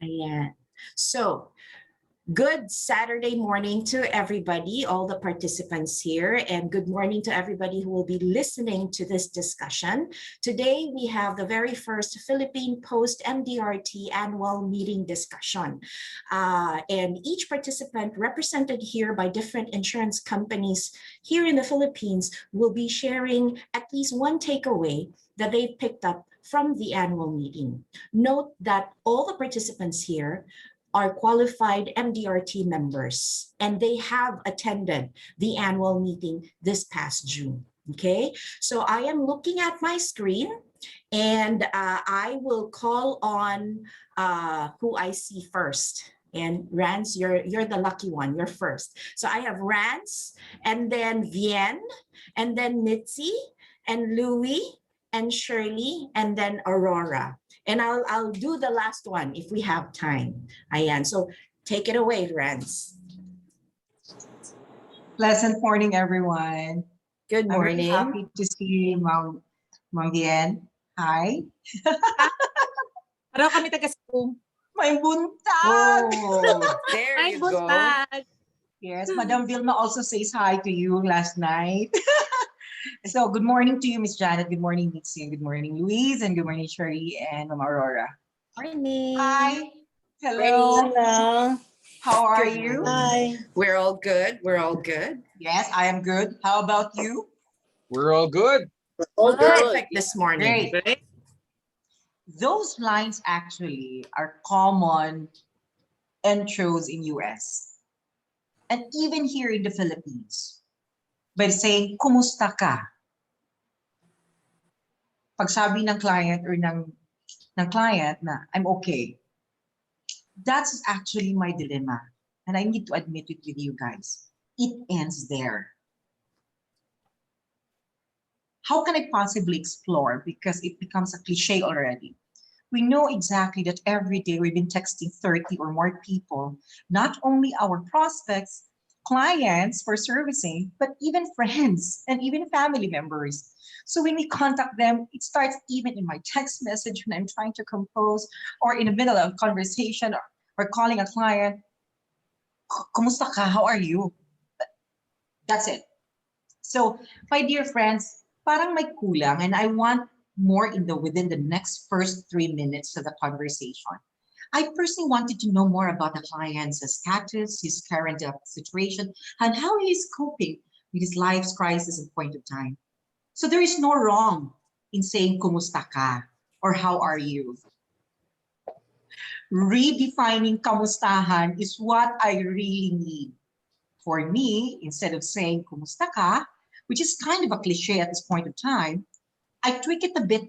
Ayan. So, good Saturday morning to everybody, all the participants here, and good morning to everybody who will be listening to this discussion. Today, we have the very first Philippine post-MDRT annual meeting discussion. And each participant represented here by different insurance companies here in the Philippines will be sharing at least one takeaway that they've picked up from the annual meeting. Note that all the participants here are qualified MDRT members, and they have attended the annual meeting this past June. Okay, so I am looking at my screen, and I will call on who I see first. And Ranz, you're the lucky one. You're first. So I have Ranz, and then Vienne, and then Mitzi, and Louis, and Shirley, and then Aurora. And I'll do the last one if we have time. Ayan. So take it away, Ranz. Pleasant morning, everyone. Good morning. I'm really happy to see Ma'am Vienne. Hi. Parang kami taga-Cebu. May buntag. Oh, there you go. Yes, Madam Vilma also says hi to you last night. So good morning to you, Miss Janet. Good morning, Mitzi. And good morning, Louise. And good morning, Shirley and Ma'am Aurora. Morning. Hi. Hello. Hello. How are you? Hi. We're all good. We're all good. Yes, I am good. How about you? We're all good. All perfect this morning. Great. Those lines actually are common intros in US and even here in the Philippines. By saying, kumusta ka? Pag sabi ng client or ng client na, I'm okay. That's actually my dilemma. And I need to admit it with you guys. It ends there. How can I possibly explore? Because it becomes a cliche already. We know exactly that every day we've been texting 30 or more people, not only our prospects, clients for servicing, but even friends and even family members. So when we contact them, it starts even in my text message when I'm trying to compose or in the middle of a conversation or calling a client, kumusta ka? How are you? That's it. So my dear friends, parang may kulang and I want more within the next first 3 minutes of the conversation. I personally wanted to know more about the client's status, his current situation, and how he is coping with his life's crisis and point of time. So there is no wrong in saying kumusta ka or how are you. Redefining kamustahan is what I really need. For me, instead of saying kumusta ka, which is kind of a cliche at this point of time, I tweak it a bit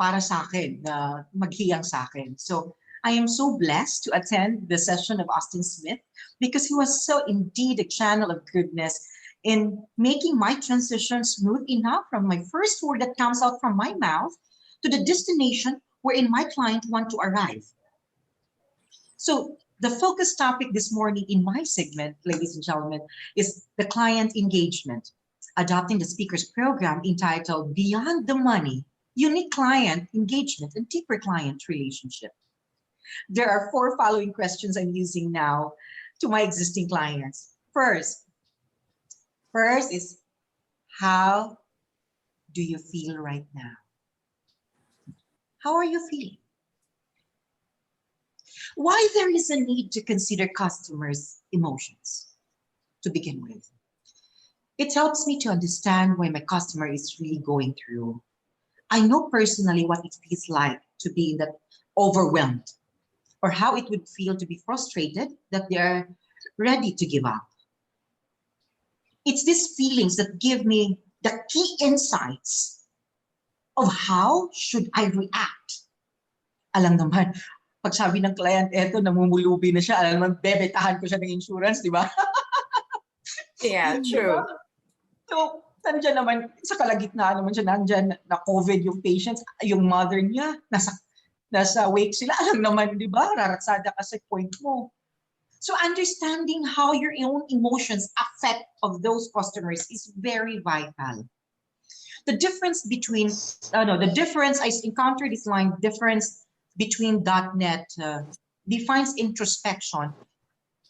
para sa akin, maghiyang sa akin. So I am so blessed to attend the session of Austin Smith because he was so indeed a channel of goodness in making my transition smooth enough from my first word that comes out from my mouth to the destination wherein my client want to arrive. So the focus topic this morning in my segment, ladies and gentlemen, is the client engagement, adopting the speaker's program entitled Beyond the Money, Unique Client Engagement and Deeper Client Relationship. There are 4 following questions I'm using now to my existing clients. First is, how do you feel right now? How are you feeling? Why there is a need to consider customers' emotions to begin with. It helps me to understand why my customer is really going through. I know personally what it feels like to be that overwhelmed or how it would feel to be frustrated that they are ready to give up. It's these feelings that give me the key insights of how should I react. Alam naman, pag sabi ng client, eto, namumulubi na siya, alam naman, bebetahan ko siya ng insurance, di ba? Yeah, true. So, nandiyan naman, sa kalagitnaan naman siya, nandiyan na COVID yung patients, yung mother niya, nasa wake sila, alam naman, di ba? Raratsada ka sa point mo. So understanding how your own emotions affect of those customers is very vital. The difference between, I encountered this line, difference between .NET defines introspection.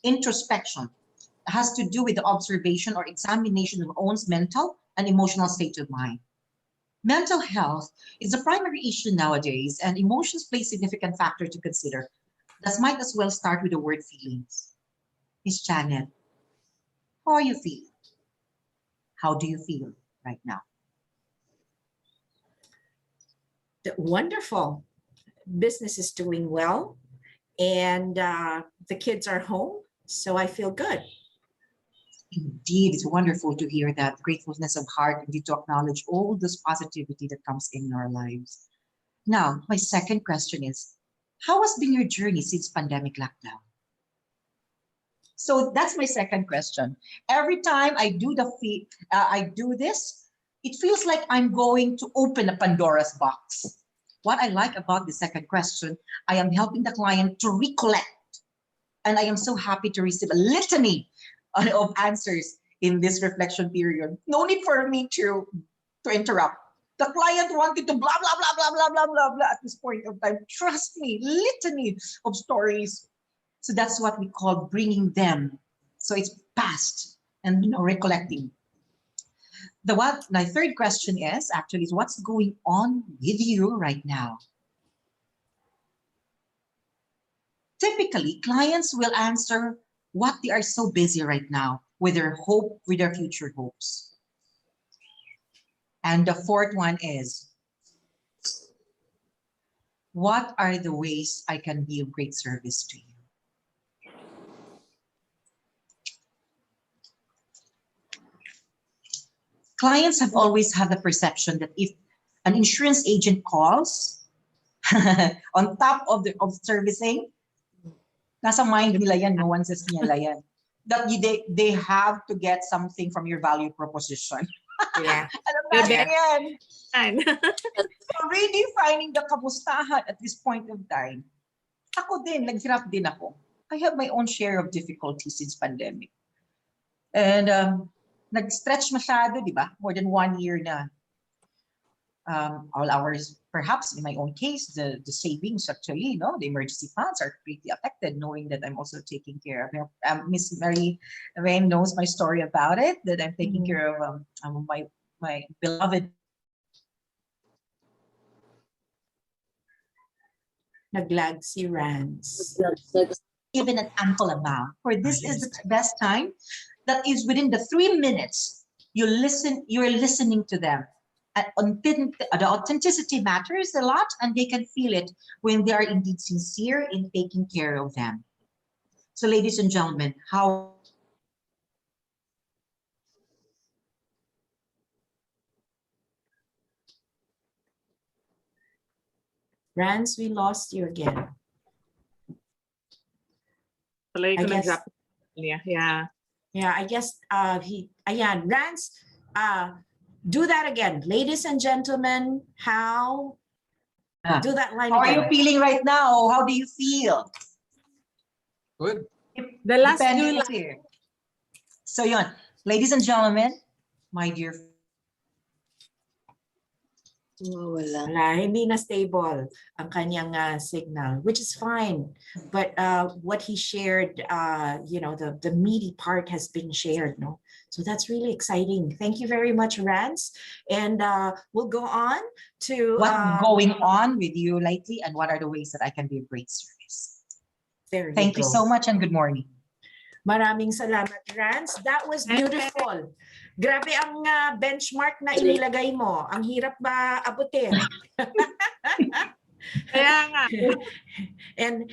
Introspection has to do with the observation or examination of one's mental and emotional state of mind. Mental health is a primary issue nowadays, and emotions play a significant factor to consider. Thus, might as well start with the word feelings. Miss Janet, how are you feeling? How do you feel right now? Wonderful. Business is doing well, and the kids are home, so I feel good. Indeed, it's wonderful to hear that gratefulness of heart and to acknowledge all this positivity that comes in our lives. Now, my second question is, how has been your journey since pandemic lockdown? So that's my second question. Every time I do this, it feels like I'm going to open a Pandora's box. What I like about the second question, I am helping the client to recollect. And I am so happy to receive a litany of answers in this reflection period. No need for me to interrupt. The client wanted to blah, blah, blah, blah, blah, blah, blah, blah at this point of time. Trust me, litany of stories. So that's what we call bringing them. So it's past and recollecting. My third question is what's going on with you right now? Typically, clients will answer what they are so busy right now with their future hopes. And the fourth one is, what are the ways I can be of great service to you? Clients have always had the perception that if an insurance agent calls on top of servicing, nasa mind nila yan, no one says nila yan, that they have to get something from your value proposition. Yeah. Alam natin yan. So redefining the kamustahan at this point of time, ako din, naghirap din ako. I have my own share of difficulties since pandemic. And nag-stretch masyado, di ba? More than 1 year na. All ours, perhaps in my own case, the savings actually, the emergency funds are pretty affected, knowing that I'm also taking care of Miss Mary Rain knows my story about it, that I'm taking care of my beloved. Naglag si Ranz. Given an ample amount, for this is the best time. That is within the 3 minutes you're listening to them. The authenticity matters a lot, and they can feel it when they are indeed sincere in taking care of them. So ladies and gentlemen, how Ranz, we lost you again. I guess, yeah, I guess Ranz, do that again. Ladies and gentlemen, do that line how again. are you feeling right now? How do you feel? Good. the last Depending July. here. So yun, ladies and gentlemen, my dear. Wala, hindi na stable ang kanyang signal, which is fine. But what he shared, the meaty part has been shared, no? So that's really exciting. Thank you very much, Ranz. And we'll go on to what's going on with you lately, and what are the ways that I can be of great service? Thank you so much, and good morning. Maraming salamat, Ranz. That was beautiful. Grabe ang benchmark na inilagay mo. Ang hirap ba abutin? Kaya nga. And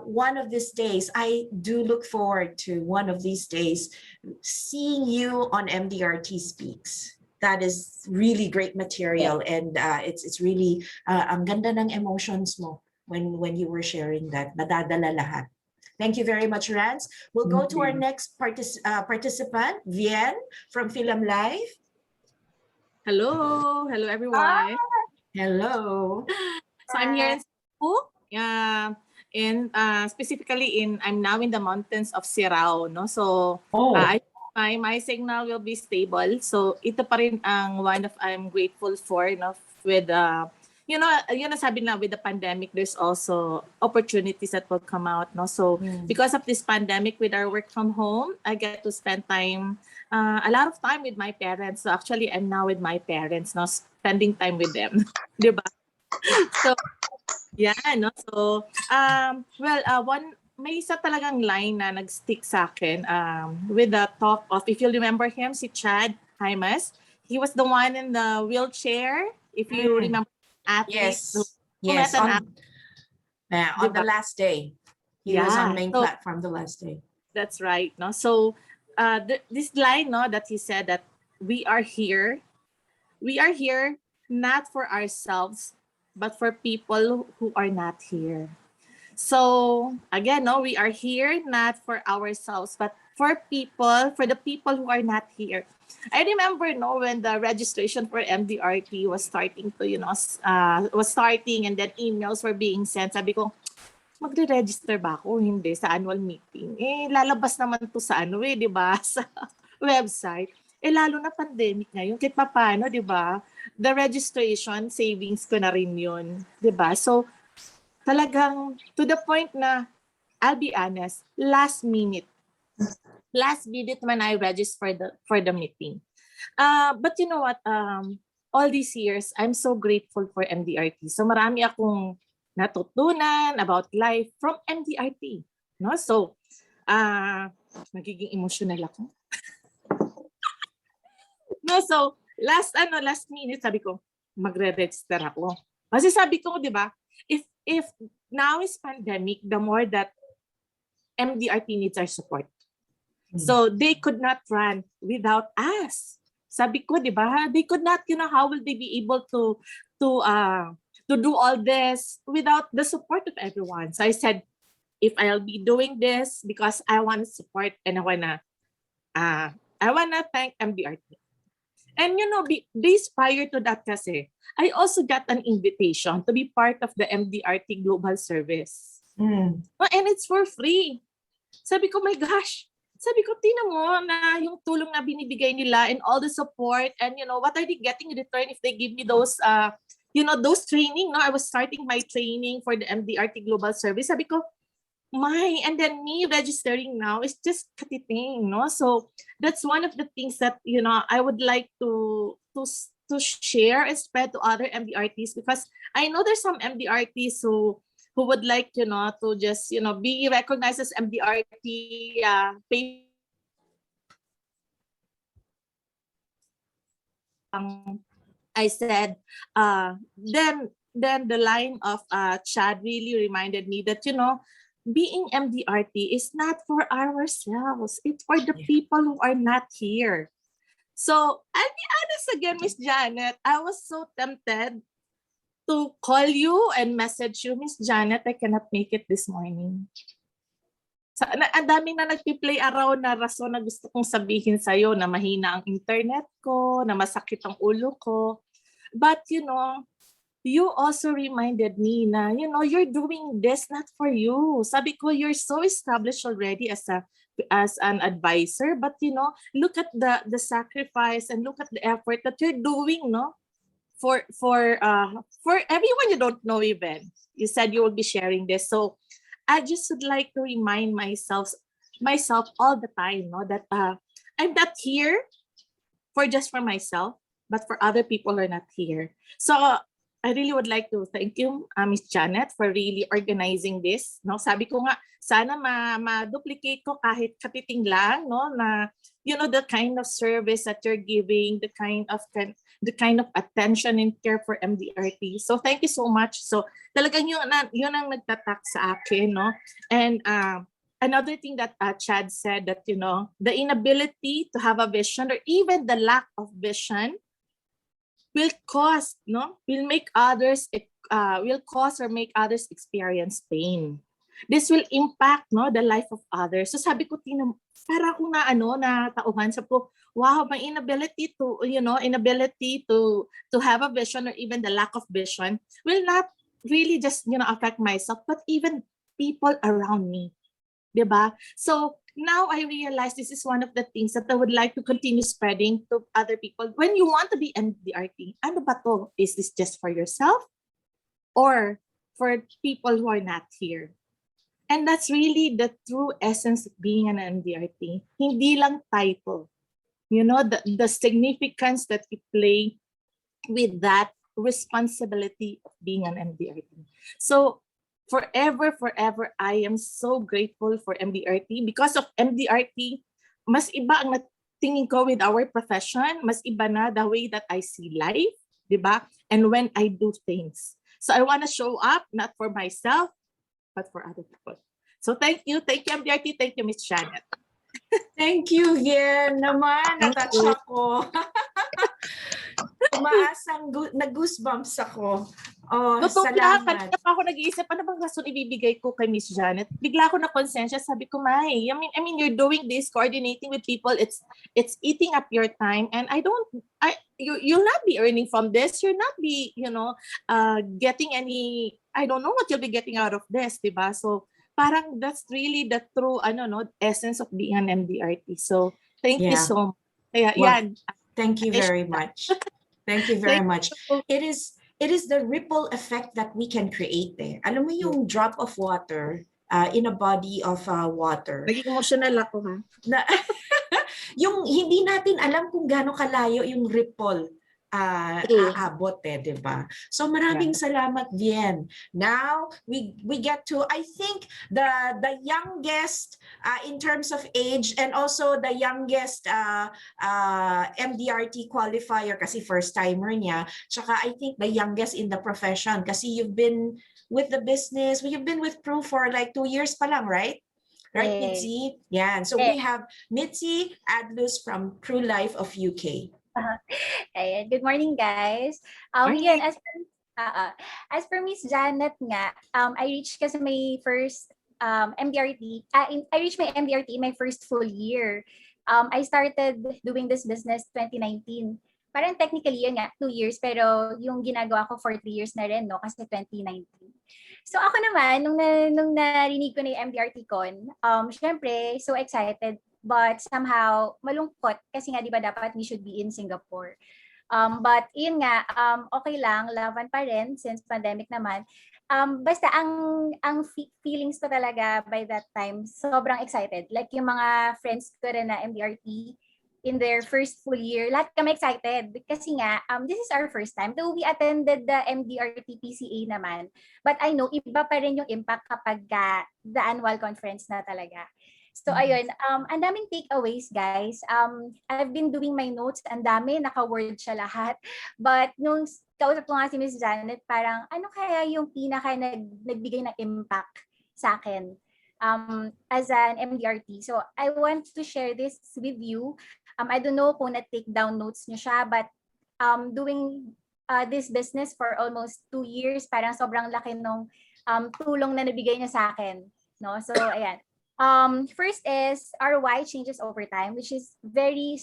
one of these days, I do look forward to one of these days seeing you on MDRT Speaks. That is really great material, and it's really ang ganda ng emotions mo when you were sharing that. Nadadala lahat. Thank you very much, Ranz. We'll go to our next participant, Vienne from Philam Live. Hello everyone. Hello. So I'm here in Cebu, specifically I'm now in the mountains of Sirao, no? So I my signal will be stable. So ito pa rin ang one of I'm grateful for, with sabi na with the pandemic, there's also opportunities that will come out, no? So because of this pandemic, with our work from home, I get to spend time, a lot of time with my parents. So actually, I'm now with my parents, no, spending time with them, di ba? So yeah, no. So may isa talagang line na nag-stick sa akin with the talk of, if you remember him, si Chad Gimenez. He was the one in the wheelchair. If you remember, athlete. Yes, on the Diba? last day. He was on main platform the last day. That's right. No, so this line, no, that he said that we are here not for ourselves, but for people who are not here. So again, no, we are here not for ourselves, but for the people who are not here. I remember, no, when the registration for MDRT was starting to, and then emails were being sent. Sabi ko, magre-register ba ako? Hindi, sa annual meeting. Lalabas naman to sa di ba? Sa website. Lalo na pandemic ngayon, kahit paano, di ba? The registration, savings ko na rin yun. Di ba? So, talagang to the point na, I'll be honest, last minute when I registered for the meeting. But you know what? All these years, I'm so grateful for MDRT. So marami akong natutunan about life from MDRT. No? So, magiging emotional ako. No, so last minute sabi ko, magre-register ako. Kasi sabi ko, 'di ba? If now is pandemic, the more that MDRT needs our support. So they could not run without us. Sabi ko, 'di ba? They could not, how will they be able to do all this without the support of everyone? So I said, if I'll be doing this because I want to support and I wanna thank MDRT. And days prior to that kasi, I also got an invitation to be part of the MDRT Global Service. And it's for free. Sabi ko, my gosh. Sabi ko, tingnan mo na yung tulong na binibigay nila and all the support and what are they getting in return if they give me those those training. No, I was starting my training for the MDRT Global Service. Sabi ko, and then me registering now is just katiting, no? So that's one of the things that I would like to share and spread to other MDRTs, because I know there's some MDRTs who would like to just be recognized as MDRT I said then the line of Chad really reminded me that being MDRT is not for ourselves. It's for the people who are not here. So I'll be honest again, Miss Janet, I was so tempted to call you and message you, Miss Janet, I cannot make it this morning. Ang daming na nagpi-play around na rason na gusto kong sabihin sa'yo na mahina ang internet ko, na masakit ang ulo ko. But you also reminded me na, you're doing this not for you. Sabi ko, you're so established already as an advisor, but look at the sacrifice and look at the effort that you're doing, no? For everyone you don't know even. You said you will be sharing this. So I just would like to remind myself all the time, no, that I'm not here just for myself, but for other people who are not here. So I really would like to thank you, Miss Janet, for really organizing this. No, sabi ko nga, sana ma-duplicate ko kahit katiting lang, no, na the kind of service that you're giving, the kind of attention and care for MDRT. So thank you so much. So talagang yun ang nagtatak sa akin, no. And another thing that Chad said, that the inability to have a vision, or even the lack of vision, will cause or make others experience pain. This will impact the life of others. So sabi ko, para akong natauhan, sabi ko, wow, my inability to have a vision, or even the lack of vision, will not really just affect myself, but even people around me. Diba? So now I realize this is one of the things that I would like to continue spreading to other people. When you want to be MDRT, ano ba to? Is this just for yourself or for people who are not here? And that's really the true essence of being an MDRT. Hindi lang title. You know, the significance that you play with that responsibility of being an MDRT. So forever, I am so grateful for MDRT. Because of MDRT, mas iba ang tingin ko with our profession, mas iba na the way that I see life, di ba? And when I do things. So I want to show up, not for myself, but for other people. So thank you MDRT, thank you, Miss Janet. Thank you, Vienne. Naman, Thank natouch you. ako. Nag-goosebumps ako. Oh, Totoo lang, salamat. kanina pa ako nag-iisip, ano bang rason ibibigay ko kay Miss Janet? Bigla ako na konsensya, sabi ko, May, I mean, you're doing this, coordinating with people, it's eating up your time, and you'll not be earning from this, you'll not be, getting any, I don't know what you'll be getting out of this, diba? So, parang that's really the true, essence of being an MDRT. So, thank you Yeah. so much. Kaya, Well, yan. thank you very much. Thank you very much. you. It is the ripple effect that we can create. Alam mo yung drop of water in a body of water. Naging emotional ako, ha? Na, yung hindi natin alam kung gaano kalayo yung ripple aabot di ba? So maraming salamat, Vienne. Now we get to, I think, the youngest in terms of age and also the youngest MDRT qualifier kasi first timer niya. Tsaka I think the youngest in the profession kasi you've been with the business, you've been with Prue for like 2 years pa lang, right? Right, Mitzi? Yeah. So we have Mitzi Adlus from Prue Life of UK. Ayan. Good morning, guys. Morning. Yan, as per Miss Janet nga, I reached kasi my first MDRT. I reached my MDRT in my first full year. I started doing this business 2019. Parang technically yun nga, 2 years, pero yung ginagawa ko for 3 years na rin, no? Kasi 2019. So ako naman, nung narinig ko na yung MDRT Con, syempre, so excited. But somehow, malungkot kasi nga, di ba, dapat we should be in Singapore. But yun nga, okay lang, laban pa rin since pandemic naman. Basta ang feelings ko talaga by that time, sobrang excited. Like yung mga friends ko rin na MDRT in their first full year, lahat kami excited. Kasi nga, this is our first time. Though we attended the MDRT PCA naman. But I know, iba pa rin yung impact kapag the annual conference na talaga. So ayun, ang daming takeaways, guys. I've been doing my notes, ang dami, naka-word siya lahat. But nung kausap ko nga si Ms. Janet, parang ano kaya yung pinaka nagbigay ng impact sa akin as an MDRT. So I want to share this with you. I don't know kung na-take down notes niyo siya, but doing this business for almost 2 years, parang sobrang laki nung tulong na nabigay niya sa akin. No? So ayan. First is our why changes over time, which is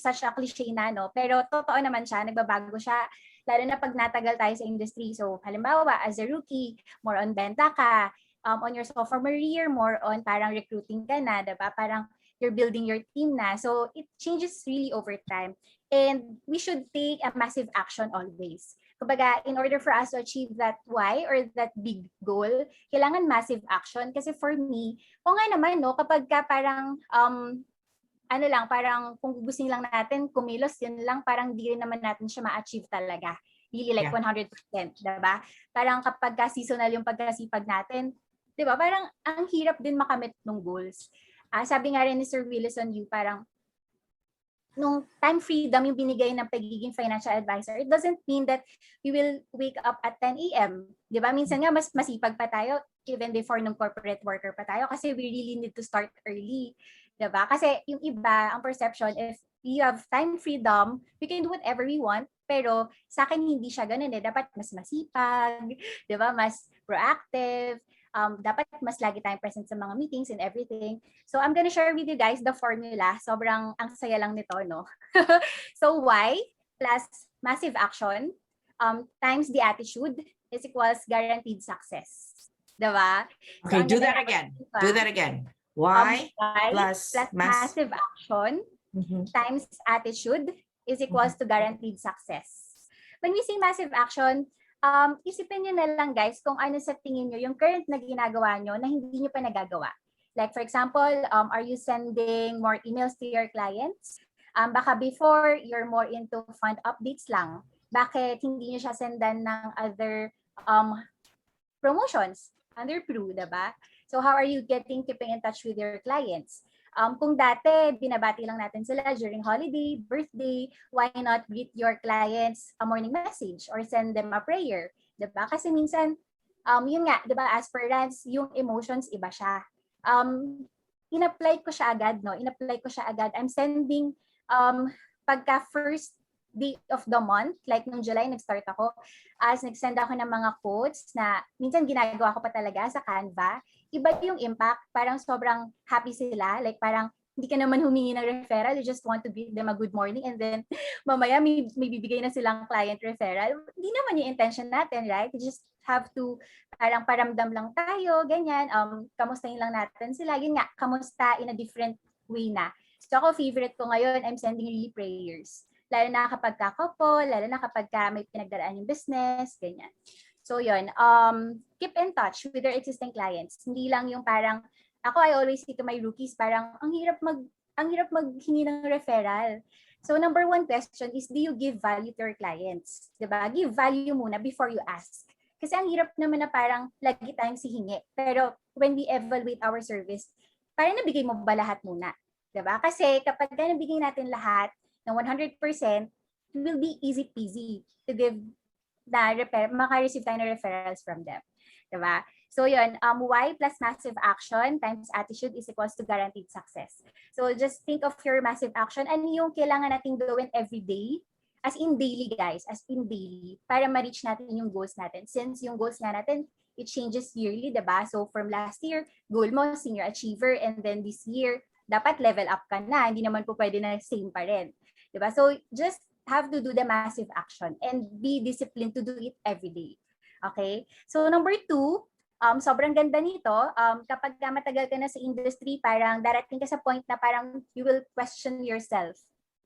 such a cliche na, no? Pero totoo naman siya, nagbabago siya, lalo na pag natagal tayo sa industry. So halimbawa, as a rookie, more on benta ka, on your sophomore year, more on parang recruiting ka na, diba? Parang you're building your team na. So it changes really over time. And we should take a massive action always. Kumbaga, in order for us to achieve that why or that big goal, kailangan massive action. Kasi for me, o nga naman, no, kapag ka parang, parang kung gusto lang natin, kumilos, yun lang, parang di rin naman natin siya ma-achieve talaga. Really like 100%, diba? Parang kapag ka seasonal yung pagkasipag natin, diba? Parang ang hirap din makamit ng goals. Sabi nga rin ni Sir Willison Yu, parang, nung time freedom yung binigay ng pagiging financial advisor, it doesn't mean that we will wake up at 10 a.m. Di ba? Minsan nga, mas masipag pa tayo even before nung corporate worker pa tayo kasi we really need to start early. Di ba? Kasi yung iba, ang perception, if we have time freedom, we can do whatever we want, pero sa akin hindi siya ganun eh. Dapat mas masipag, di ba? Mas proactive, dapat mas lagi tayong present sa mga meetings and everything. So I'm gonna share with you guys the formula. Sobrang ang saya lang nito, no? So why plus massive action times the attitude is equals guaranteed success. Diba? Okay, So, do that again. Do that again. Y Y plus plus massive action Mhm. times attitude is equals to guaranteed success. When we say massive action, isipin nyo na lang guys kung ano sa tingin nyo yung current na ginagawa nyo na hindi nyo pa nagagawa. Like for example, are you sending more emails to your clients? Baka before, you're more into fund updates lang. Bakit hindi nyo siya sendan ng other promotions under Pru, diba? So how are you keeping in touch with your clients? Kung dati, binabati lang natin sila during holiday, birthday, why not greet your clients a morning message or send them a prayer? Diba? Kasi minsan, yun nga, diba, as per Ranz, yung emotions, iba siya. In-apply ko siya agad, no? In-apply ko siya agad. I'm sending, pagka first day of the month, like nung July, nag-start ako, as nag-send ako ng mga quotes na minsan ginagawa ko pa talaga sa Canva, iba yung impact, parang sobrang happy sila, like parang hindi ka naman humingi ng referral, you just want to give them a good morning and then mamaya may bibigay na silang client referral. Hindi naman yung intention natin, right? You just have to parang paramdam lang tayo, ganyan, kamustahin lang natin sila, yun nga, kamusta in a different way na. So ako, favorite ko ngayon, I'm sending really prayers. Lalo na kapag kakouple, lalo na kapag may pinagdaraan yung business, ganyan. So yun, keep in touch with your existing clients. Hindi lang yung parang, ako I always say to my rookies, parang ang hirap maghingi ng referral. So number one question is, do you give value to your clients? Diba? Give value muna before you ask. Kasi ang hirap naman na parang lagi tayong sihingi. Pero when we evaluate our service, parang nabigay mo ba lahat muna? Diba? Kasi kapag nabigay natin lahat, ng 100%, it will be easy peasy to give maka-receive tayo ng referrals from them. Diba? So yun, Y plus massive action times attitude is equals to guaranteed success. So just think of your massive action and yung kailangan natin gawin every day, as in daily guys, as in daily, para ma-reach natin yung goals natin. Since yung goals nga natin, it changes yearly, diba? So from last year, goal mo, senior achiever, and then this year, dapat level up ka na. Hindi naman po pwede na same pa rin. Diba? So just have to do the massive action and be disciplined to do it every day. Okay? So number 2, sobrang ganda nito. Kapag matagal ka na sa industry, parang darating ka sa point na parang you will question yourself.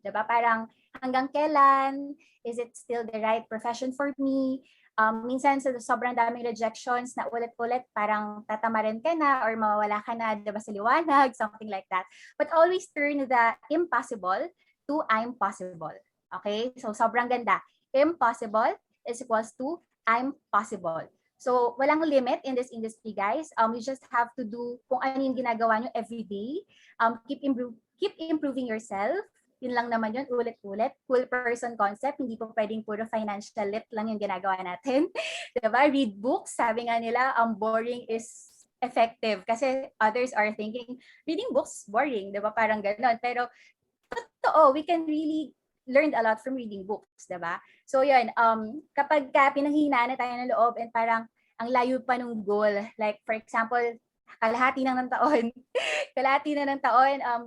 Diba? Parang hanggang kailan? Is it still the right profession for me? Minsan sa sobrang daming rejections na ulit-ulit, parang tatamarin ka na or mawawala ka na, diba, sa liwanag, something like that. But always turn the impossible to I'm possible. Okay? So, sobrang ganda. Impossible is equals to I'm possible. So, walang limit in this industry, guys. You just have to do kung ano yung ginagawa nyo every day. Keep improving yourself. Yun lang naman yun, ulit-ulit. Full person concept, hindi po pwedeng puro financial lit lang yung ginagawa natin. Diba? Read books, sabi nga nila, boring is effective. Kasi others are thinking, reading books, boring. Diba? Parang gano'n. Pero, totoo, we can really learn a lot from reading books, diba? So yun, kapag pinanghihinaan na tayo ng loob and parang ang layo pa nung goal, like for example, kalahati na ng taon,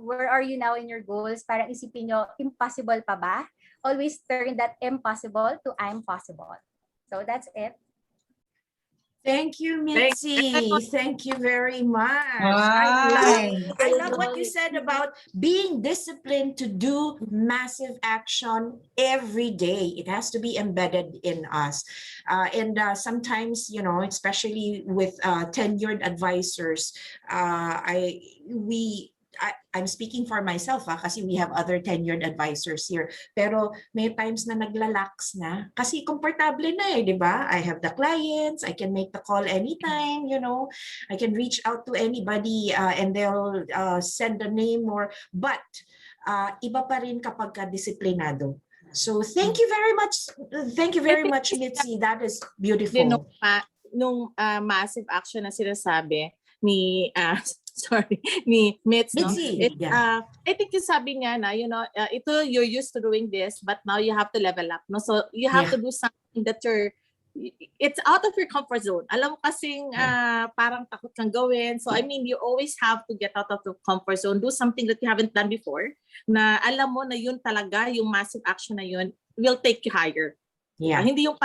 where are you now in your goals? Parang isipin nyo, impossible pa ba? Always turn that impossible to I'm possible. So that's it. Thank you, Mitzi. Thank you very much. Right. I love what you said about being disciplined to do massive action every day. It has to be embedded in us. And sometimes, you know, especially with tenured advisors, I'm speaking for myself kasi we have other tenured advisors here. Pero may times na naglalax na kasi komportable na di ba? I have the clients, I can make the call anytime, you know. I can reach out to anybody and they'll send a name but iba pa rin kapag disiplinado. So thank you very much. Thank you very much, Mitzi. That is beautiful. Nung massive action na sinasabi ni ni Mitzi, no? I think yung sabi nga na, you know, ito you're used to doing this, but now you have to level up, no? So you have to do something that it's out of your comfort zone. Alam mo kasing parang takot kang gawin. So I mean, you always have to get out of the comfort zone, do something that you haven't done before, na alam mo na yun talaga, yung massive action na yun will take you higher. Yeah. Hindi yung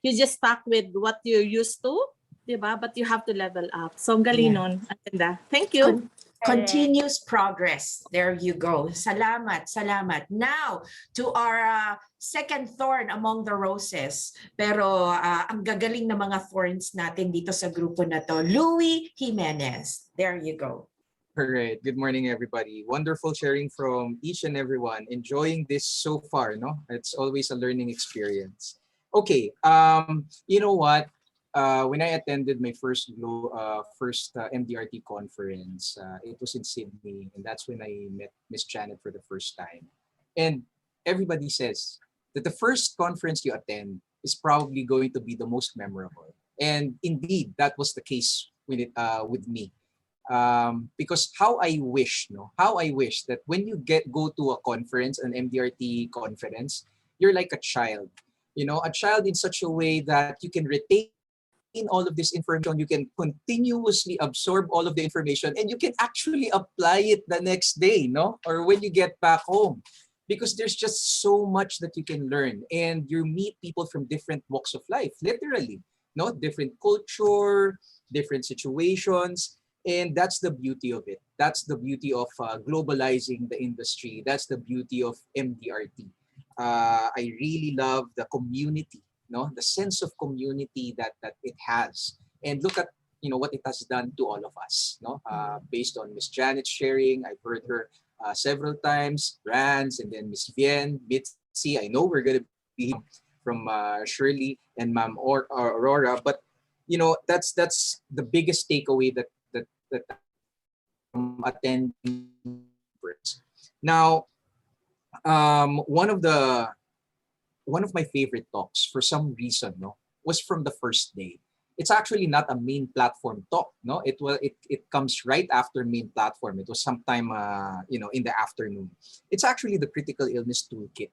you just stuck with what you're used to, diba? But you have to level up. So, ang galing nun. Ang ganda. Thank you. Continuous progress. There you go. Salamat, salamat. Now, to our second thorn among the roses. Pero ang gagaling na mga thorns natin dito sa grupo na to. Gimenez. There you go. All right. Good morning, everybody. Wonderful sharing from each and everyone. Enjoying this so far, no? It's always a learning experience. Okay. You know what? When I attended my first MDRT conference, it was in Sydney, and that's when I met Miss Janet for the first time. And everybody says that the first conference you attend is probably going to be the most memorable. And indeed, that was the case with me. Because how I wish that when you go to a conference, an MDRT conference, you're like a child, a child in such a way that you can retain all of this information, you can continuously absorb all of the information, and you can actually apply it the next day, or when you get back home, because there's just so much that you can learn, and you meet people from different walks of life, literally, different culture, different situations. And that's the beauty of it. That's the beauty of globalizing the industry. That's the beauty of MDRT. I really love the community, the sense of community that it has. And look at what it has done to all of us. Based on Miss Janet's sharing, I've heard her several times, Ranz, and then Miss Vienne, Mitzi. I know we're gonna be from Shirley and Ma'am Aurora, but that's the biggest takeaway that from attending. Now, one of my favorite talks for some reason, was from the first day. It's actually not a main platform talk, It comes right after main platform. It was sometime in the afternoon. It's actually the critical illness toolkit,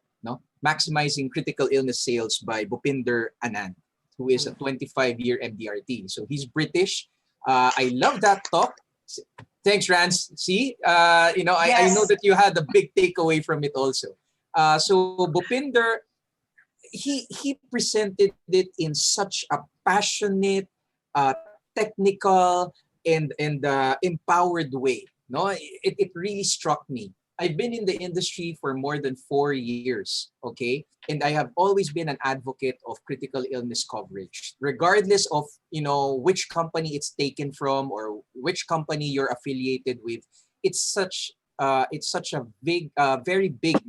maximizing critical illness sales by Bhupinder Anand, who is a 25-year MDRT. So he's British. I love that talk. Thanks, Ranz. See, I know that you had a big takeaway from it also. So Bhupinder, he presented it in such a passionate, technical, and empowered way. It really struck me. I've been in the industry for more than 4 years, okay? And I have always been an advocate of critical illness coverage, regardless of, which company it's taken from or which company you're affiliated with. It's such a big, very big,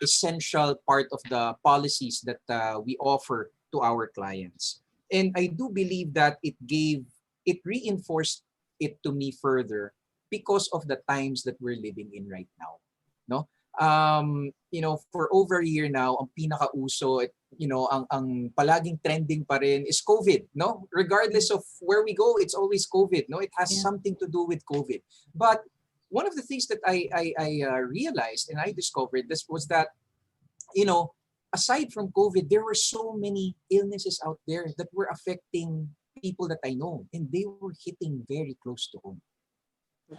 essential part of the policies that we offer to our clients. And I do believe that it reinforced it to me further because of the times that we're living in right now, for over a year now, ang pinakauso, ang palaging trending pa rin is COVID, Regardless of where we go, it's always COVID, It has something to do with COVID. But one of the things that I realized and I discovered this was that, aside from COVID, there were so many illnesses out there that were affecting people that I know, and they were hitting very close to home.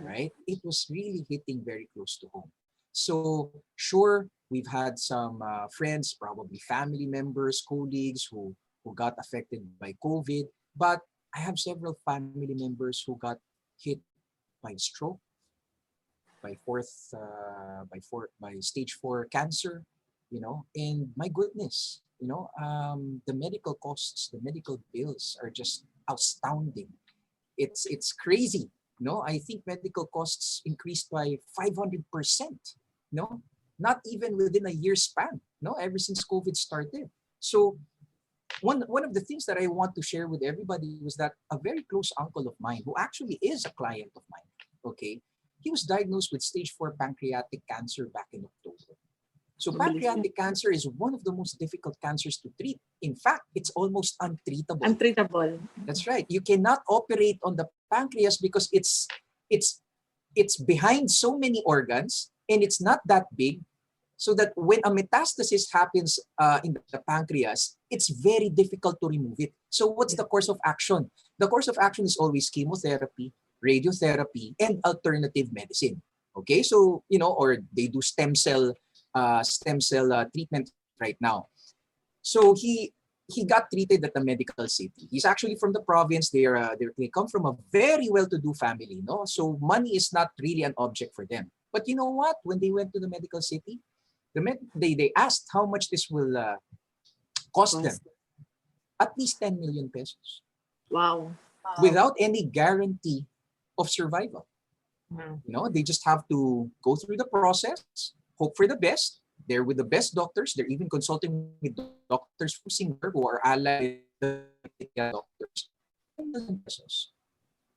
Right? It was really hitting very close to home. So sure, we've had some friends, probably family members, colleagues who got affected by COVID, but I have several family members who got hit by stroke, by stage 4 cancer, and my goodness, the medical costs, the medical bills are just astounding. It's crazy. I think medical costs increased by 500%. Not even within a year span. Ever since COVID started. So one of the things that I want to share with everybody was that a very close uncle of mine, who actually is a client of mine, okay, he was diagnosed with stage 4 pancreatic cancer back in October. So pancreatic cancer is one of the most difficult cancers to treat. In fact, it's almost untreatable. Untreatable. That's right. You cannot operate on the pancreas because it's behind so many organs and it's not that big. So that when a metastasis happens in the pancreas, it's very difficult to remove it. So what's the course of action? The course of action is always chemotherapy, radiotherapy, and alternative medicine. Okay, so or they do stem cell treatment right now. So he he got treated at the medical city. He's actually from the province. They come from a very well-to-do family, no? So money is not really an object for them. But you know what? When they went to the medical city, they asked how much this will cost them. At least 10 million pesos. Wow. Without any guarantee of survival. Wow. You know, they just have to go through the process, hope for the best. They're with the best doctors. They're even consulting with doctors from Singapore who are allied with the doctors. 10 million pesos.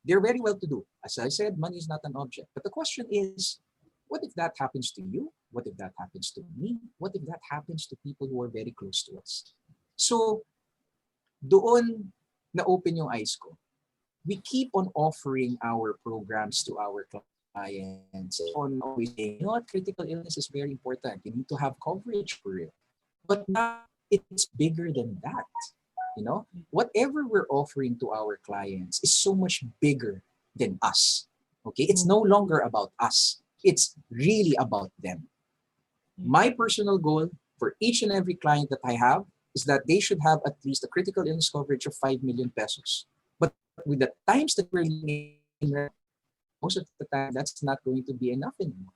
They're very well to do. As I said, money is not an object. But the question is, what if that happens to you? What if that happens to me? What if that happens to people who are very close to us? So, doon na-open yung eyes ko. We keep on offering our programs to our clients. On always saying, you know what, critical illness is very important. You need to have coverage for it. But now it's bigger than that. You know, whatever we're offering to our clients is so much bigger than us. Okay, it's no longer about us. It's really about them. My personal goal for each and every client that I have is that they should have at least a critical illness coverage of 5 million pesos. But with the times that we're living in, most of the time, that's not going to be enough anymore.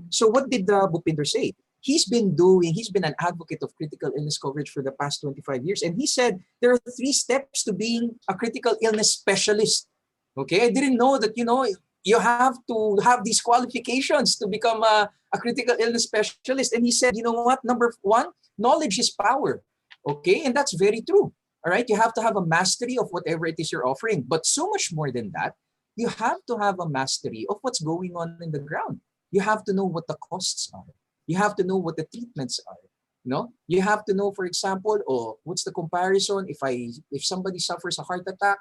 So what did Bhupinder say? He's been an advocate of critical illness coverage for the past 25 years. And he said there are 3 steps to being a critical illness specialist. Okay, I didn't know that, you know, you have to have these qualifications to become a critical illness specialist. And he said, you know what, number 1, knowledge is power. Okay, and that's very true. All right, you have to have a mastery of whatever it is you're offering. But so much more than that, you have to have a mastery of what's going on in the ground. You have to know what the costs are. You have to know what the treatments are. You know, you have to know, for example, what's the comparison if somebody suffers a heart attack,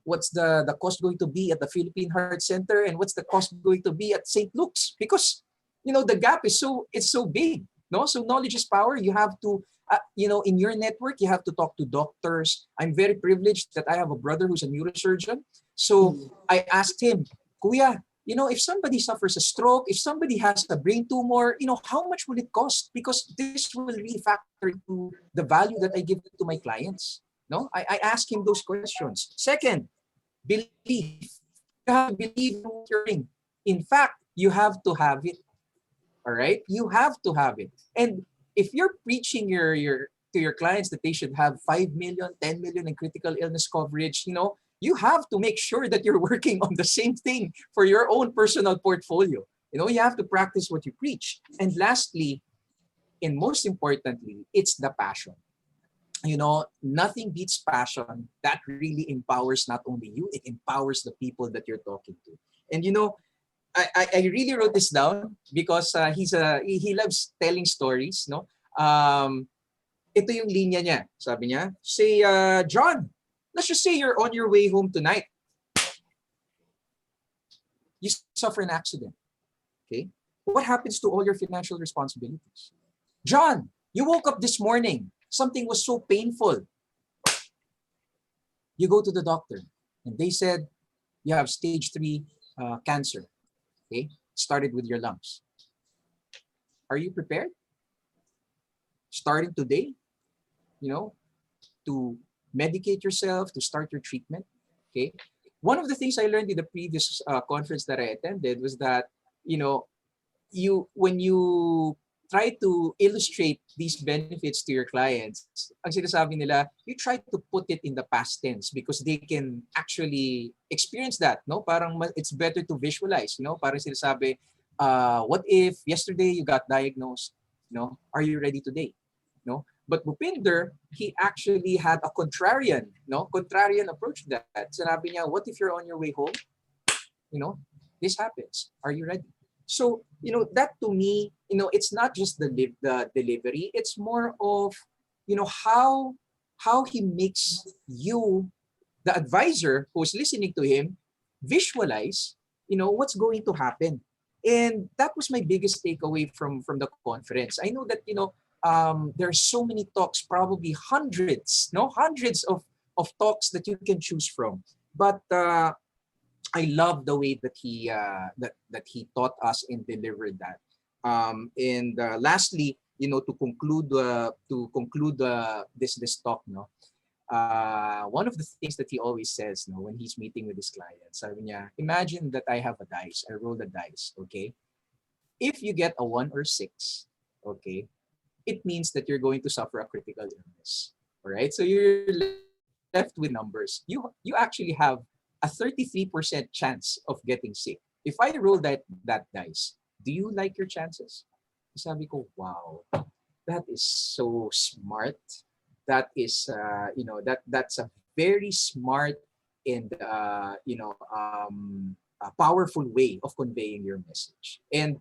what's the cost going to be at the Philippine Heart Center, and what's the cost going to be at St. Luke's? Because, you know, the gap is so big. No, so knowledge is power. You have to, you know, in your network, you have to talk to doctors. I'm very privileged that I have a brother who's a neurosurgeon. So I asked him, Kuya, you know, if somebody suffers a stroke, if somebody has a brain tumor, you know, how much will it cost? Because this will really factor into the value that I give to my clients. No, I ask him those questions. Second, belief. You have to believe in what you're doing. In fact, you have to have it. All right, you have to have it. And if you're preaching to your clients that they should have 5 million, 10 million in critical illness coverage, you know, you have to make sure that you're working on the same thing for your own personal portfolio. You know, you have to practice what you preach. And lastly, and most importantly, it's the passion. You know, nothing beats passion. That really empowers not only you, it empowers the people that you're talking to. And you know, I really wrote this down because he loves telling stories, no? Ito yung linya niya. Sabi niya, say, John, let's just say you're on your way home tonight. You suffer an accident. Okay? What happens to all your financial responsibilities? John, you woke up this morning. Something was so painful. You go to the doctor and they said you have stage 3 cancer. Okay? Started with your lungs. Are you prepared? Starting today, you know, to medicate yourself, to start your treatment. Okay? One of the things I learned in the previous conference that I attended was that, you know, when you try to illustrate these benefits to your clients, ang sinasabi nila, you try to put it in the past tense because they can actually experience that, no? Parang it's better to visualize, you know? Parang sinasabi, what if yesterday you got diagnosed, you know? Are you ready today? No? But Bhupinder, he actually had a contrarian approach to that. Sinabi niya, what if you're on your way home? You know, this happens. Are you ready? So, you know, that to me, you know, it's not just the delivery. It's more of, you know, how he makes you, the advisor who's listening to him, visualize, you know, what's going to happen. And that was my biggest takeaway from the conference. I know that, you know, there are so many talks, probably hundreds of talks that you can choose from. But I love the way that he taught us and delivered that. And lastly, to conclude this talk, no. One of the things that he always says, no, when he's meeting with his clients, sabi niya, imagine that I have a dice. I roll the dice, okay? If you get a 1 or 6, okay, it means that you're going to suffer a critical illness. All right, so you're left with numbers. You actually have a 33% chance of getting sick. If I roll that dice, do you like your chances? Sabi ko, wow, that is so smart. That is, that's a very smart and a powerful way of conveying your message. And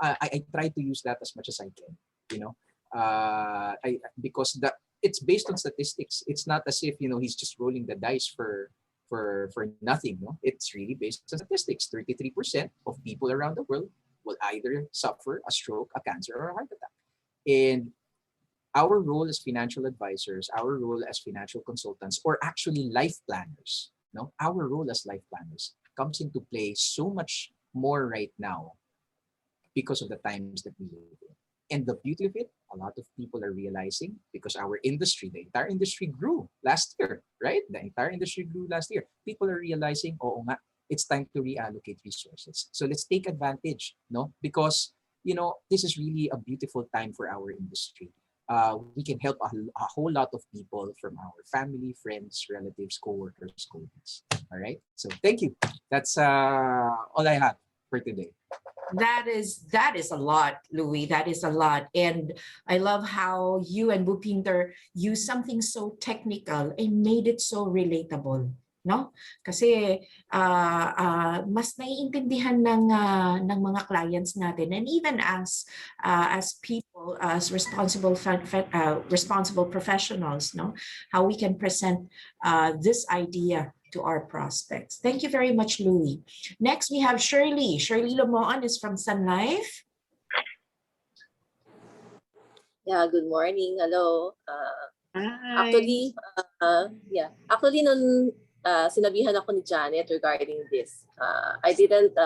I try to use that as much as I can. Because it's based on statistics. It's not as if he's just rolling the dice for nothing. No, it's really based on statistics. 33% of people around the world will either suffer a stroke, a cancer, or a heart attack. And our role as financial advisors, our role as financial consultants, or actually life planners, our role as life planners comes into play so much more right now because of the times that we live in. And the beauty of it, a lot of people are realizing, because our industry, the entire industry grew last year, right? The entire industry grew last year. People are realizing, oo nga, it's time to reallocate resources. So let's take advantage, because, this is really a beautiful time for our industry. We can help a whole lot of people, from our family, friends, relatives, co-workers, colleagues. All right. So thank you. That's all I have for today. That is a lot, Louis. That is a lot. And I love how you and Bhupinder used something so technical and made it so relatable. No? Kasi mas naiintindihan ng mga clients natin, and even as people, as responsible professionals, how we can present this idea to our prospects. Thank you very much, Louis. Next, we have Shirley. Shirley Lomoon is from Sun Life. Yeah, good morning. Hello. Hi. Actually, nung sinabihan ako ni Janet regarding this, I didn't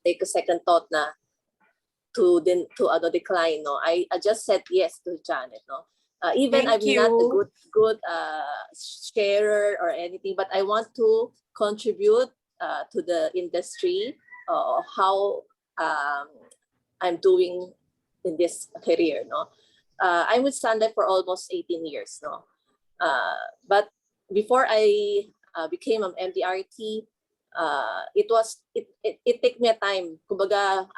take a second thought na to decline. No, I just said yes to Janet. No, even Thank I'm not a you. good sharer or anything, but I want to contribute to the industry, how I'm doing in this career. No, I'm with Sun Life for almost 18 years. No, but before I became an MDRT, it took me a time. Kumbaga,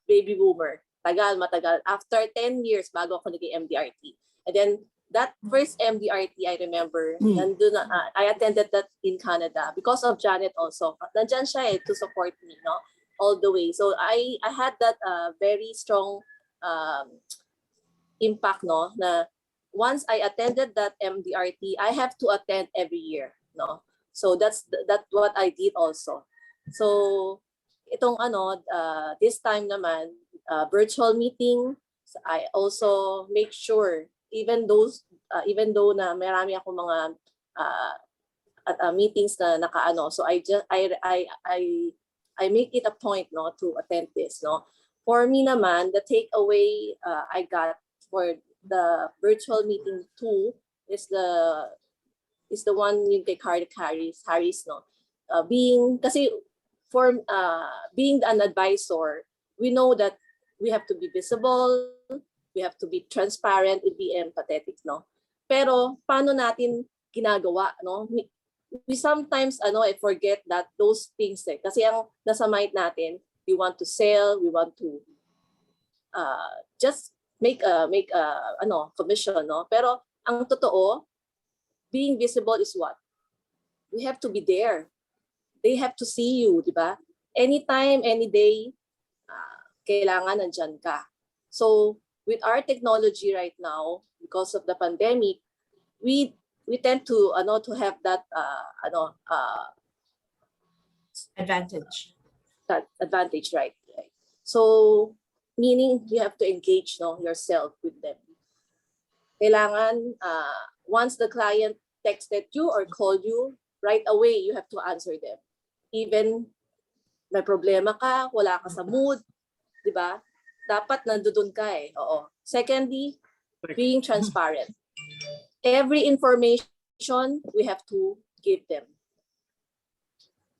baby boomer. Matagal. After 10 years, bago ako naging MDRT. And then, that first MDRT, I remember, I attended that in Canada because of Janet also. Nandyan siya to support me, all the way. So, I had that very strong impact, na once I attended that MDRT, I have to attend every year, So, that's what I did also. So, itong this time naman, virtual meeting, I also make sure, even though na marami ako mga meetings na nakaano, so I make it a point to attend this. For me naman, the takeaway I got for the virtual meeting 2 is the one yung kay Harris, being kasi for being an advisor, we know that we have to be visible, we have to be transparent, and be empathetic, Pero paano natin ginagawa, We sometimes I forget that those things kasi ang nasa mind natin, we want to sell, we want to just make a commission, Pero ang totoo, being visible is what? We have to be there. They have to see you, di ba? Anytime, any day, kailangan nandyan ka. So, with our technology right now, because of the pandemic, we tend to have that Advantage. That advantage, right? So, meaning you have to engage yourself with them. Kailangan once the client texted you or called you, right away you have to answer them. Even may problema ka, wala ka sa mood, di ba? dapat nandoon ka eh. Oo. Secondly, being transparent. Every information we have to give them.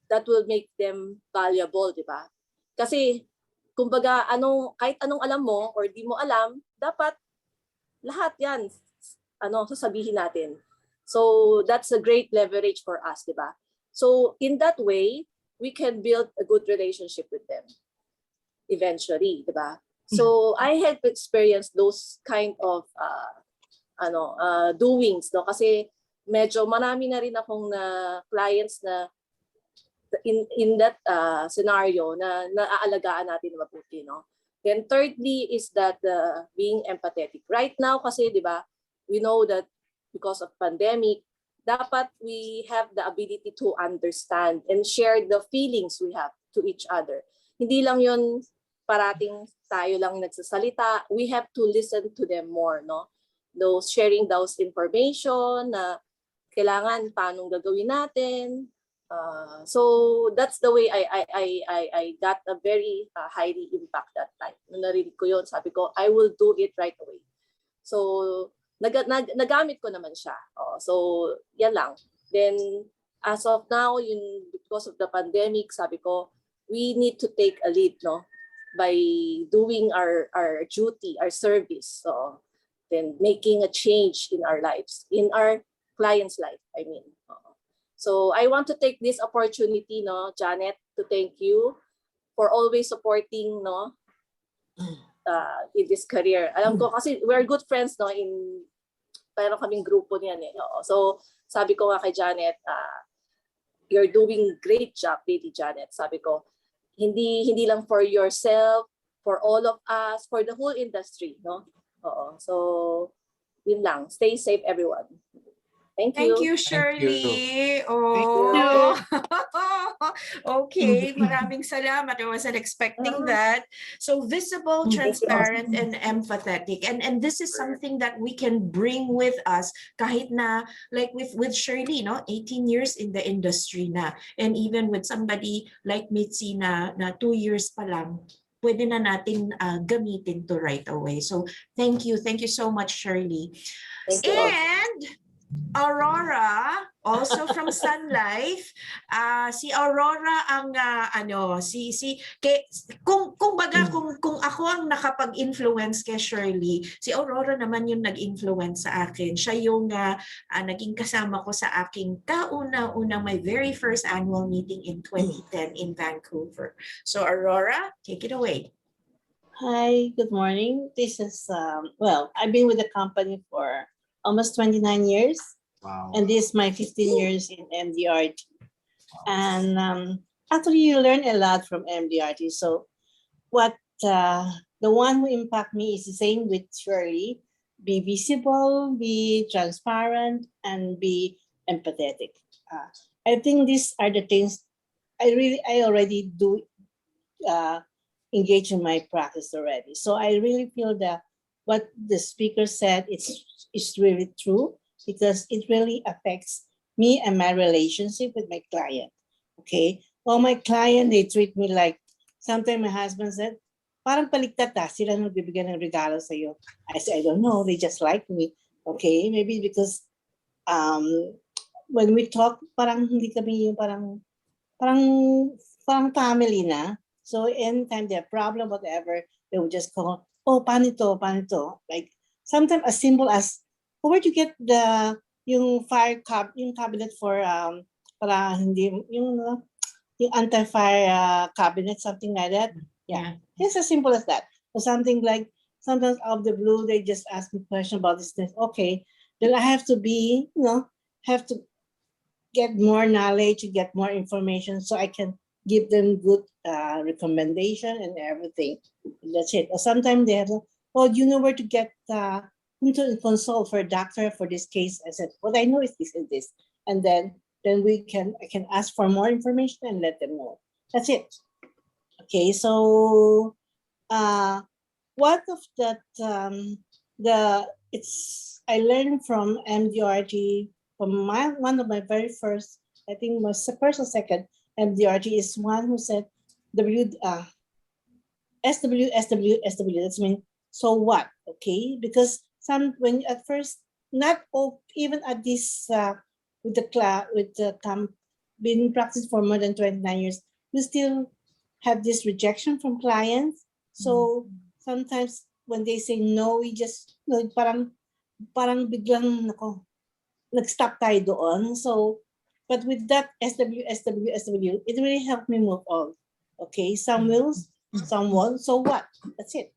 That will make them valuable, di ba? Kasi, kumbaga, kahit anong alam mo or di mo alam, dapat lahat yan, sasabihin natin. So, that's a great leverage for us, di ba? So, in that way, we can build a good relationship with them eventually, di ba? So, I have experienced those kind of doings, no? Kasi medyo marami na rin akong clients na in that scenario na naaalagaan natin mabuti, no? Then thirdly is that being empathetic. Right now kasi, di ba, we know that because of pandemic, dapat we have the ability to understand and share the feelings we have to each other. Hindi lang yun parating tayo lang nagsasalita. We have to listen to them more, no? Those sharing those information na kailangan paano gagawin natin. So that's the way I got a very highly impact that time. Nung narinig ko yun, sabi ko, I will do it right away. So nagamit ko naman siya. So yan lang. Then as of now, because of the pandemic, sabi ko, we need to take a lead, no? By doing our duty, our service. So then making a change in our lives, in our client's life, I mean. So I want to take this opportunity, no, Janet, to thank you for always supporting, no, in this career. Alam ko kasi we're good friends, no, pero kaming grupo niyan eh. So sabi ko nga kay Janet, you're doing great job, Lady Janet. Sabi ko, hindi lang for yourself, for all of us, for the whole industry, no? So yun lang. Stay safe, everyone. Thank you. Thank you, Shirley. Thank Oh. Okay, maraming salamat. I wasn't expecting that. So visible, transparent, and empathetic. And this is something that we can bring with us kahit na like with Shirley, no? 18 years in the industry na. And even with somebody like Mitzi na 2 years pa lang, pwede na natin gamitin to right away. So thank you so much, Shirley. Thank you. And Aurora, also from Sun Life, si Aurora ang kung ako ang nakapag-influence kay Shirley, si Aurora naman yung nag-influence sa akin. Siya yung naging kasama ko sa aking kauna-unang my very first annual meeting in 2010 in Vancouver. So Aurora, take it away. Hi, good morning. This is, I've been with the company for almost 29 years. Wow. And this is my 15 years in MDRT. And actually, you learn a lot from MDRT. So what the one who impact me is the same with Shirley. Be visible, be transparent, and be empathetic. I think these are the things I already do engage in my practice already. So I really feel that what the speaker said is really true, because it really affects me and my relationship with my client. Okay. Well, my client, they treat me like, sometimes my husband said, parang paligtad sila nagbibigay ng regalo sa'yo. I said, I don't know, they just like me. Okay, maybe because when we talk, parang hindi kami yung parang family na. So anytime they have problem, whatever, they will just call, oh, paano ito? Like sometimes as simple as, where'd you get yung cabinet for para hindi yung anti-fire cabinet, something like that. Yeah, it's as simple as that. Or something like sometimes out of the blue they just ask me a question about this thing. Okay, then I have to have to get more knowledge, get more information, so I can give them good recommendation and everything. That's it. Or sometimes they have, oh, do you know where to get whom to consult for a doctor for this case? I said, what I know is this and this. And then I can ask for more information and let them know. That's it. Okay, so what of that I learned from MDRT, from one of my very first, I think was the first or second MDRT is one who said SW, SW, SW. That's mean, so what? Okay, because when at first, not all, even at this with the been practiced for more than 29 years, we still have this rejection from clients. So sometimes when they say no, we just parang biglang nag-stop tayo doon. So, but with that SW, it really helped me move on. Okay, some will, some won't. So what? That's it.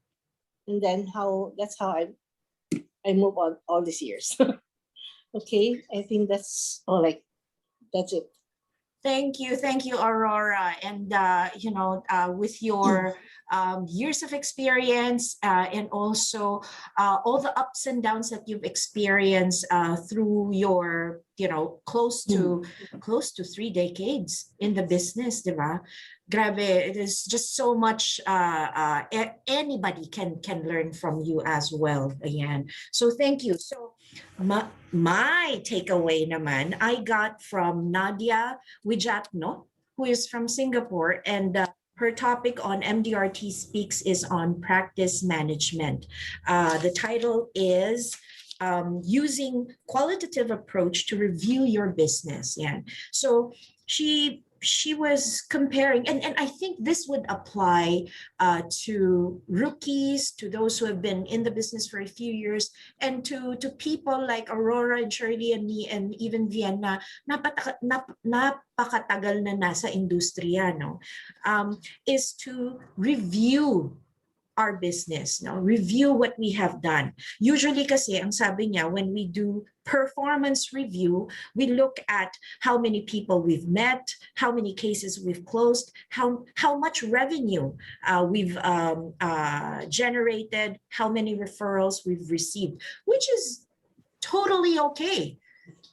And then that's how I move on all these years. Okay, I think that's all. That's it. Thank you, Aurora. And with your years of experience and also all the ups and downs that you've experienced through your, close to 3 decades in the business, diba? Grabe, it is just so much. Anybody can learn from you as well. Ayan. So thank you. So my takeaway naman, I got from Nadia Wijatno, who is from Singapore, and her topic on MDRT Speaks is on practice management. The title is using qualitative approach to review your business. Yeah. So she was comparing, and I think this would apply to rookies, to those who have been in the business for a few years, and to people like Aurora and Shirley and me and even Vienne na napakatagal na nasa industriya, no? Is to review our business, no? Review what we have done. Usually kasi, ang sabi niya, when we do performance review, we look at how many people we've met, how many cases we've closed, how much revenue we've generated, how many referrals we've received, which is totally okay.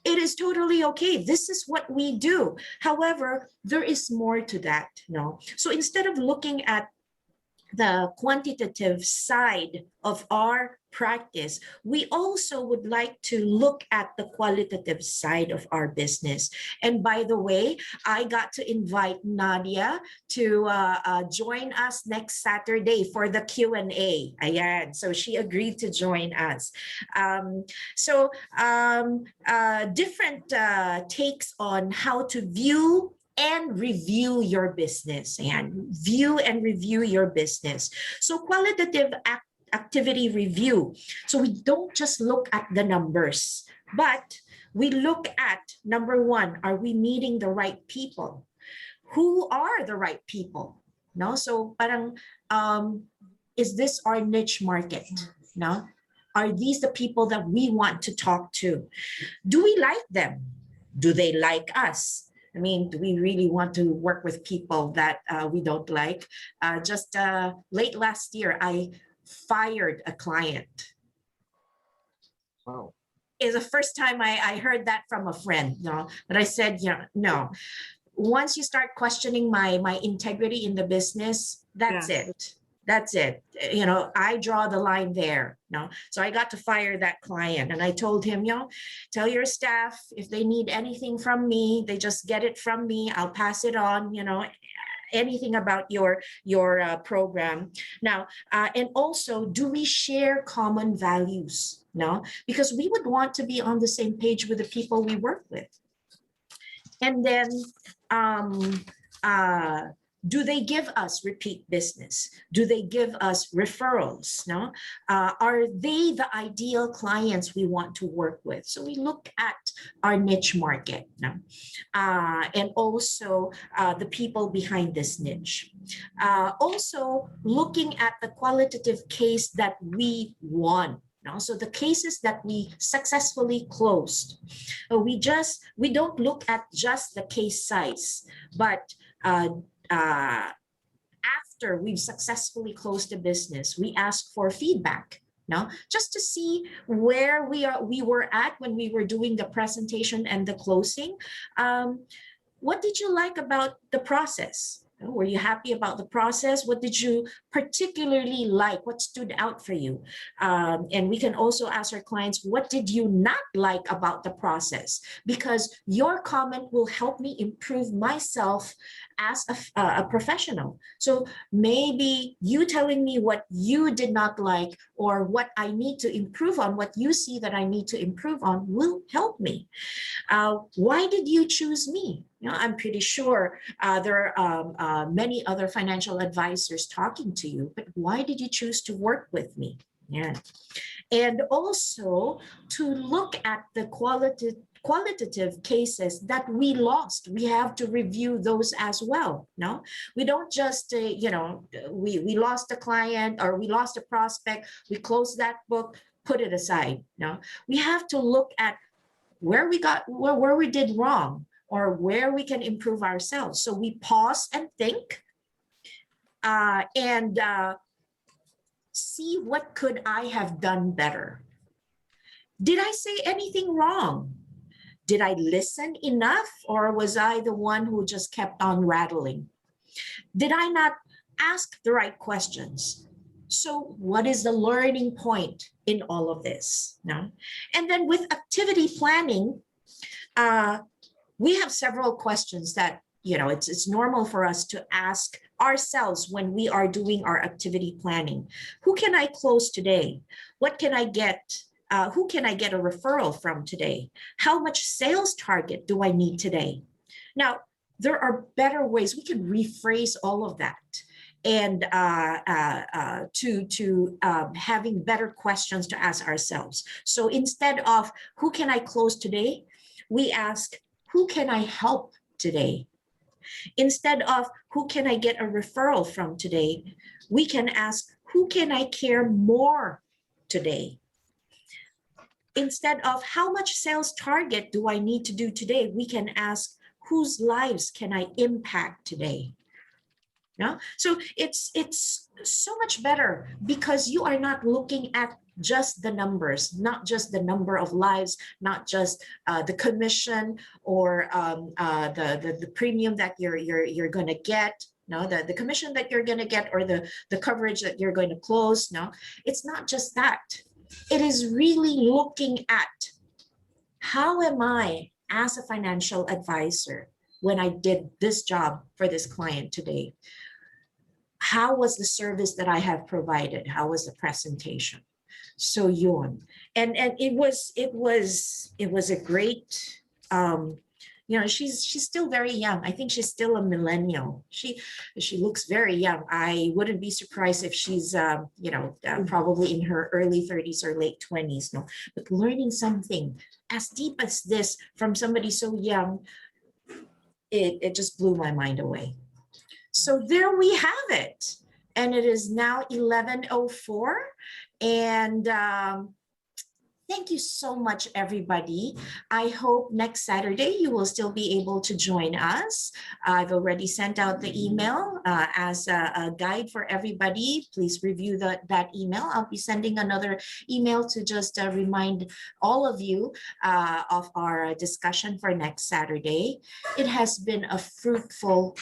It is totally okay. This is what we do. However, there is more to that, no? So instead of looking at the quantitative side of our practice, we also would like to look at the qualitative side of our business. And by the way, I got to invite Nadia to join us next Saturday for the Q&A. Ayan, so she agreed to join us. Different takes on how to view and review your business, and view and review your business. So qualitative activity review. So we don't just look at the numbers, but we look at, number one, are we meeting the right people? Who are the right people? No, so parang, is this our niche market? No, are these the people that we want to talk to? Do we like them? Do they like us? I mean, do we really want to work with people that we don't like? Just late last year, I fired a client. Wow. It's the first time I heard that from a friend, no? But I said, no. Once you start questioning my integrity in the business, that's it. That's it. I draw the line there. No, so I got to fire that client, and I told him, tell your staff if they need anything from me, they just get it from me. I'll pass it on. Anything about your program. Now, and also, do we share common values? No, because we would want to be on the same page with the people we work with. And then, do they give us repeat business? Do they give us referrals? No, are they the ideal clients we want to work with? So we look at our niche market, no? And also the people behind this niche. Also looking at the qualitative case that we won. No? So the cases that we successfully closed, we don't look at just the case size, but after we've successfully closed the business, we ask for feedback, no? Just to see where we were at when we were doing the presentation and the closing. What did you like about the process? Were you happy about the process? What did you particularly like? What stood out for you? And we can also ask our clients, what did you not like about the process? Because your comment will help me improve myself as a professional. So maybe you telling me what you did not like or what I need to improve on, what you see that I need to improve on will help me. Why did you choose me? You know, I'm pretty sure there are many other financial advisors talking to you, but why did you choose to work with me? Yeah. And also to look at the qualitative cases that we lost. We have to review those as well. No, we don't just, we lost a client or we lost a prospect, we close that book, put it aside. No, we have to look at where we did wrong or where we can improve ourselves. So we pause and think and see what could I have done better. Did I say anything wrong? Did I listen enough, or was I the one who just kept on rattling? Did I not ask the right questions? So what is the learning point in all of this? No? And then with activity planning, we have several questions that, it's normal for us to ask ourselves when we are doing our activity planning. Who can I close today? What can I get? Who can I get a referral from today? How much sales target do I need today? Now, there are better ways. We can rephrase all of that and to having better questions to ask ourselves. So instead of who can I close today, we ask, who can I help today? Instead of who can I get a referral from today, we can ask, who can I care more today? Instead of how much sales target do I need to do today, we can ask, whose lives can I impact today? No? So it's so much better because you are not looking at just the numbers, not just the number of lives, not just the commission or the premium that you're going to get. No, the commission that you're going to get or the coverage that you're going to close. No, it's not just that. It is really looking at how am I as a financial advisor when I did this job for this client today? How was the service that I have provided? How was the presentation? So yun. And it was a great, she's still very young. I think she's still a millennial. She looks very young. I wouldn't be surprised if she's, probably in her early 30s or late 20s. No, but learning something as deep as this from somebody so young, it just blew my mind away. So there we have it. And it is now 11:04. And thank you so much, everybody. I hope next Saturday you will still be able to join us. I've already sent out the email as a guide for everybody. Please review that email. I'll be sending another email to just remind all of you of our discussion for next Saturday. It has been a fruitful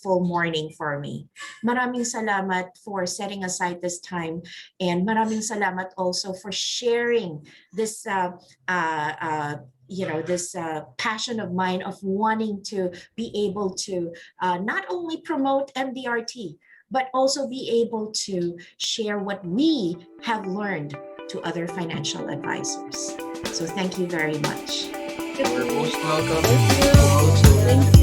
morning for me. Maraming salamat for setting aside this time, and maraming salamat also for sharing this passion of mine of wanting to be able to not only promote MDRT, but also be able to share what we have learned to other financial advisors. So thank you very much. You're most welcome. Thank you.